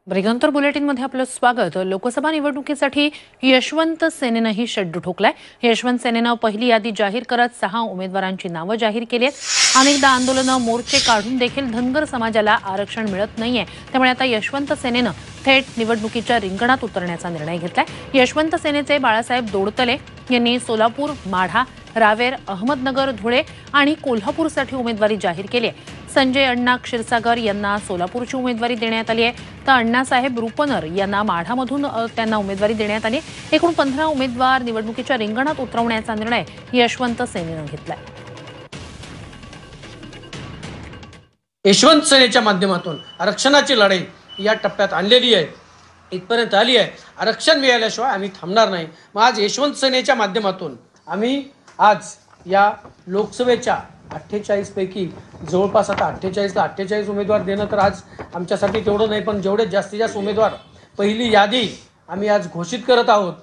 ब्रिगंतर बुलेटिनमध्ये आपलं स्वागत। लोकसभा निवडणुकीसाठी यशवंत सेनेनंही शड्डू ठोकलाय। यशवंत सेनेनं पहिली यादी जाहीर करत 6 उमेदवारांची नावं जाहीर केली आहेत। अनेकदा आंदोलनं मोर्चे काढून देखील धनगर समाजाला आरक्षण मिळत नाहीये, त्यामुळे आता यशवंत सेनेनं थेट निवडणुकीच्या रिंगणात उतरण्याचा निर्णय घेतलाय। यशवंत सेनेचे बाळासाहेब दोडतले यांनी सोलापूर, माढा, रावेर, अहमदनगर, धुळे आणि कोल्हापूरसाठी उमेदवारी जाहीर केली आहे। संजय अण्णा क्षीरसागर यांना सोलापूरची उमेदवारी देण्यात आली आहे, तर अण्णासाहेब रुपनर यांना माढामधून त्यांना उमेदवारी देण्यात आली। एकूण 15 उमेदवार निवडणुकीच्या रिंगणात उतरवण्याचा निर्णय यशवंत सेनेनं घेतलाय। यशवंत सेनेच्या माध्यमातून आरक्षणाची लढाई या टप्प्यात आणलेली आहे, इथपर्यंत आली आहे। आरक्षण मिळाल्याशिवाय आम्ही थांबणार नाही। मग आज यशवंत सेनेच्या माध्यमातून आम्ही आज या लोकसभेच्या 48 पैकी जवळपास आता 48 उमेदवार देणं तर आज आमच्यासाठी तेवढं नाही, पण जेवढे जास्तीत जास्त उमेदवार पहिली यादी आम्ही आज घोषित करत आहोत।